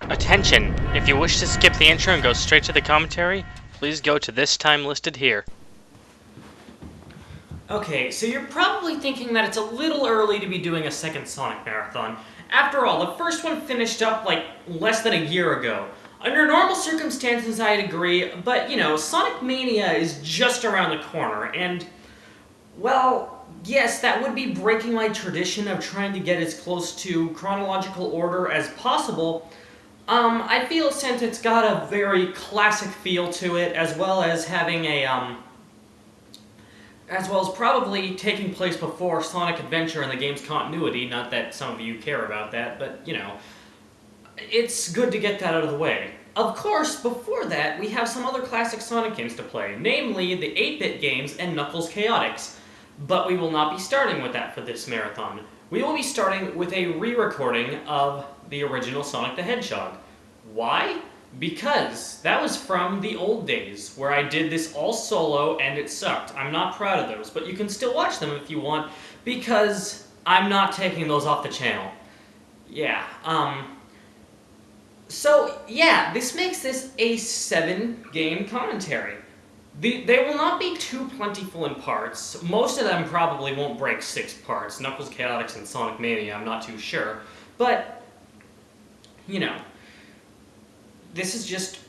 Attention! If you wish to skip the intro and go straight to the commentary, please go to this time listed here. Okay, so you're probably thinking that it's a little early to be doing a second Sonic Marathon. After all, the first one finished up like less than a year ago. Under normal circumstances, I'd agree, but you know, Sonic Mania is just around the corner, and well, yes, that would be breaking my tradition of trying to get as close to chronological order as possible. I feel since it's got a very classic feel to it, as well as having as well as probably taking place before Sonic Adventure in the game's continuity, not that some of you care about that, but, you know, it's good to get that out of the way. Of course, before that, we have some other classic Sonic games to play, namely the 8-bit games and Knuckles Chaotix. But we will not be starting with that for this marathon. We will be starting with a re-recording of the original Sonic the Hedgehog. Why? Because that was from the old days, where I did this all solo and it sucked. I'm not proud of those, but you can still watch them if you want, because I'm not taking those off the channel. Yeah, So, yeah, this makes this a 7-game commentary. They will not be too plentiful in parts. Most of them probably won't break 6 parts. Knuckles Chaotix and Sonic Mania, I'm not too sure. But, you know, this is just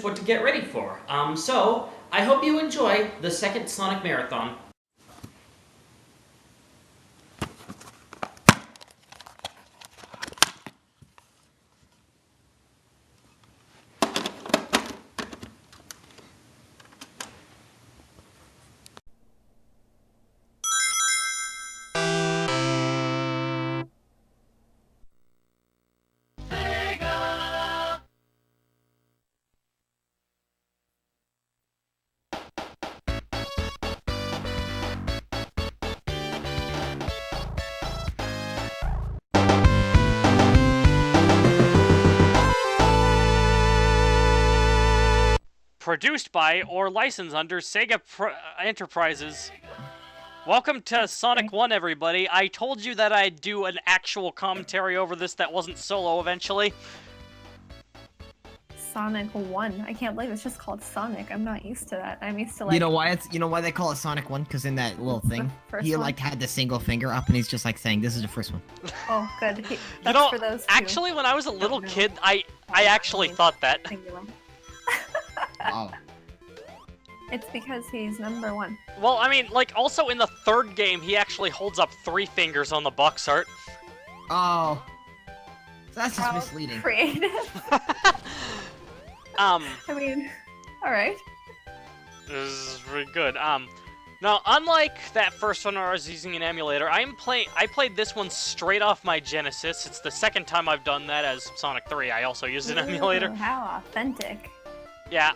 what to get ready for. So, I hope you enjoy the second Sonic Marathon. Produced by or licensed under Sega Enterprises. Welcome to Sonic 1, everybody. I told you that I'd do an actual commentary over this that wasn't solo eventually. Sonic 1. I can't believe it's just called Sonic. I'm not used to that. I'm used to like. You know why they call it Sonic 1? Because in that little thing, he like had the single finger up and he's just like saying, "This is the first one." Oh, good. You know, for those actually, when I was a little kid, I actually thought that. Wow. It's because he's number 1. Well, I mean, like, also in the 3rd game, he actually holds up 3 fingers on the box art. Oh. That's just misleading. Creative. I mean, alright. This is pretty good. Now, unlike that first one where I was using an emulator, I played this one straight off my Genesis. It's the second time I've done that as Sonic 3. I also used an emulator. How authentic. Yeah,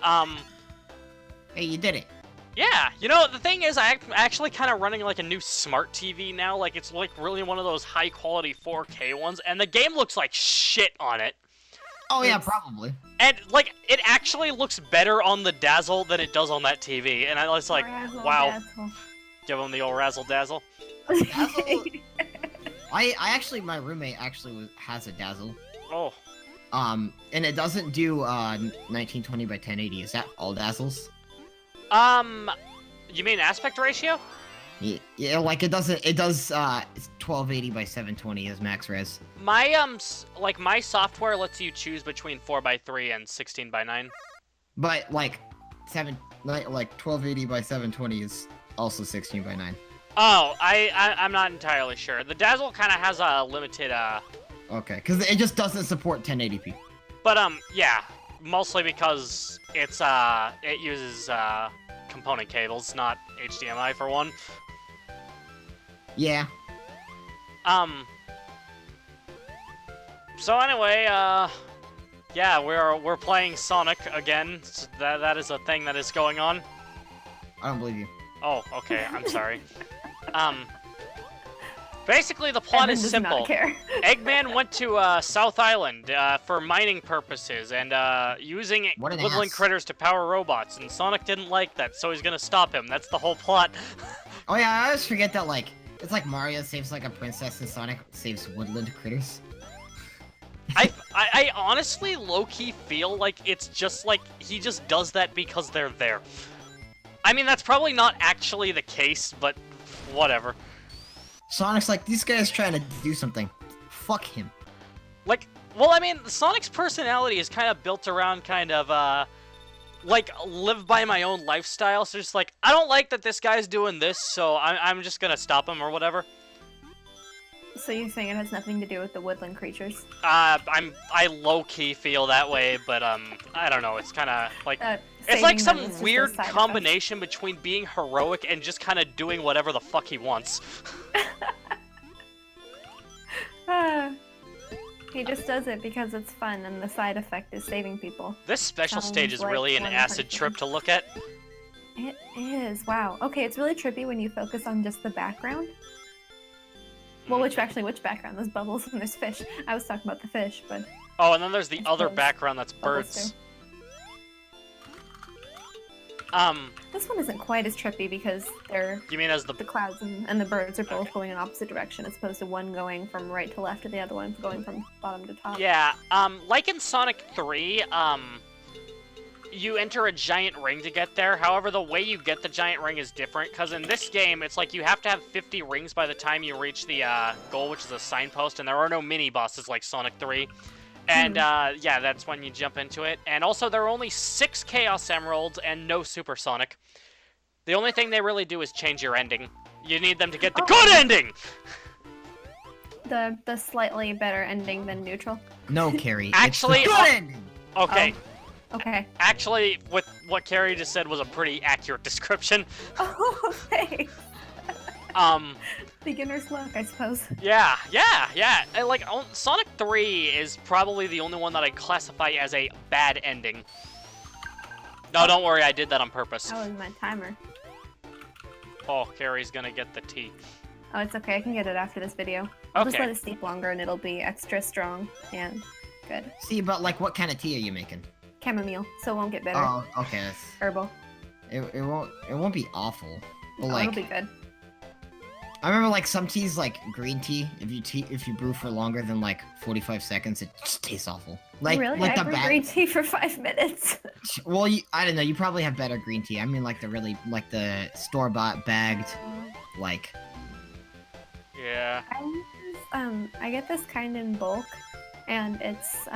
Hey, you did it. Yeah, you know, the thing is, I'm actually kind of running, like, a new smart TV now. Like, it's, like, really one of those high-quality 4K ones, and the game looks like shit on it. Oh, yeah, probably. And, like, it actually looks better on the Dazzle than it does on that TV, and I was like, wow. Give them the old razzle-dazzle. Dazzle? I actually, my roommate actually has a Dazzle. Oh. And it doesn't do, 1920 by 1080. Is that all Dazzles? You mean aspect ratio? Yeah, like it does 1280 by 720 as max res. My, like, my software lets you choose between 4:3 and 16:9. But, like, 1280 by 720 is also 16:9. Oh, I'm not entirely sure. The Dazzle kind of has a limited, Okay, because it just doesn't support 1080p. But, yeah, mostly because it's, it uses, component cables, not HDMI for one. Yeah. So anyway, yeah, we're playing Sonic again. So that is a thing that is going on. I don't believe you. Oh, okay, I'm sorry. Basically, the plot is simple. Eggman went to South Island for mining purposes and using woodland critters to power robots, and Sonic didn't like that, so he's gonna stop him. That's the whole plot. Oh yeah, I always forget that, like, it's like Mario saves like a princess and Sonic saves woodland critters. I honestly low-key feel like it's just like he just does that because they're there. I mean, that's probably not actually the case, but whatever. Sonic's like, this guy's trying to do something. Fuck him. Like, well, I mean, Sonic's personality is kind of built around kind of, like, live by my own lifestyle, so just like, I don't like that this guy's doing this, so I'm just gonna stop him or whatever. So you're saying it has nothing to do with the woodland creatures? I low-key feel that way, but, I don't know, it's kind of, like, it's like some weird combination between being heroic and just kind of doing whatever the fuck he wants. He just does it because it's fun, and the side effect is saving people. This special stage is really an acid trip to look at. It is, wow. Okay, it's really trippy when you focus on just the background. Well, which background? There's bubbles and there's fish. I was talking about the fish, but... Oh, and then there's the other background that's birds. This one isn't quite as trippy because they're... You mean as the clouds and the birds are both going in opposite direction, as opposed to one going from right to left and the other one going from bottom to top. Yeah, like in Sonic 3, you enter a giant ring to get there. However, the way you get the giant ring is different, because in this game, it's like you have to have 50 rings by the time you reach the goal, which is a signpost, and there are no mini-bosses like Sonic 3. And, yeah, that's when you jump into it. And also, there are only 6 Chaos Emeralds and no Super Sonic. The only thing they really do is change your ending. You need them to get the good ending! The slightly better ending than neutral? No, Kari. Actually, it's the good ending! Okay. Okay. Actually, with what Kari just said was a pretty accurate description. Oh, thanks. Beginner's luck, I suppose. Yeah. Like, Sonic 3 is probably the only one that I classify as a bad ending. No, don't worry, I did that on purpose. That was my timer. Oh, Kari's gonna get the tea. Oh, it's okay, I can get it after this video. I'll just Okay. let it steep longer and it'll be extra strong and good. See, but like, what kind of tea are you making? Chamomile, so it won't get bitter. Oh, okay. Herbal. It won't be awful. But Oh, like, it'll be good. I remember like some teas, like green tea. If you brew for longer than like 45 seconds, it just tastes awful. Like, Really? like I the brew green tea for 5 minutes. Well, I don't know. You probably have better green tea. I mean, like the store-bought bagged, like. Yeah. I get this kind in bulk, and it's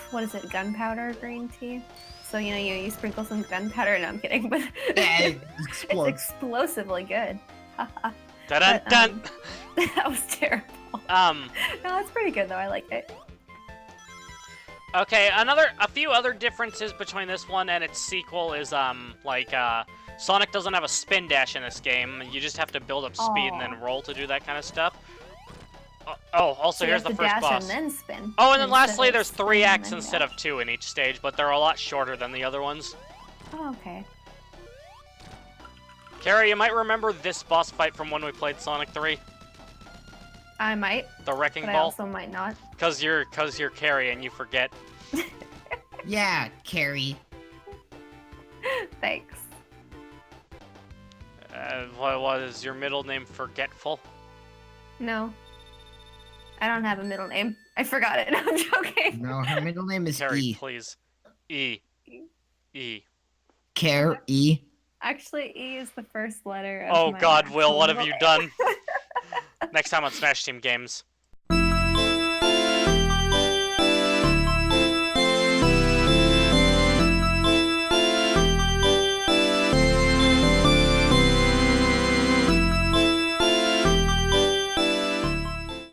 what is it? Gunpowder green tea. So you sprinkle some gunpowder. No, I'm kidding, but Yeah, it it's explodes. explosively good. Dun dun. That was terrible. No, it's pretty good though. I like it. Okay, a few other differences between this one and its sequel is, Sonic doesn't have a spin dash in this game. You just have to build up speed and then roll to do that kind of stuff. Oh, also, here's the first boss. And then spin. Oh, and then lastly, there's 3 acts instead of 2 in each stage, but they're a lot shorter than the other ones. Oh, okay. Kari, you might remember this boss fight from when we played Sonic 3. I might. The Wrecking But Ball. I also might not. Cause you're Kari and you forget. Yeah, Kari. Thanks. What is your middle name? Forgetful? No. I don't have a middle name. I forgot it. I'm joking. No, her middle name is Kari, E. please. E. Kari. Actually, E is the first letter of Oh my God, Will, actual what have you name. done? Next time on Smash Team Games.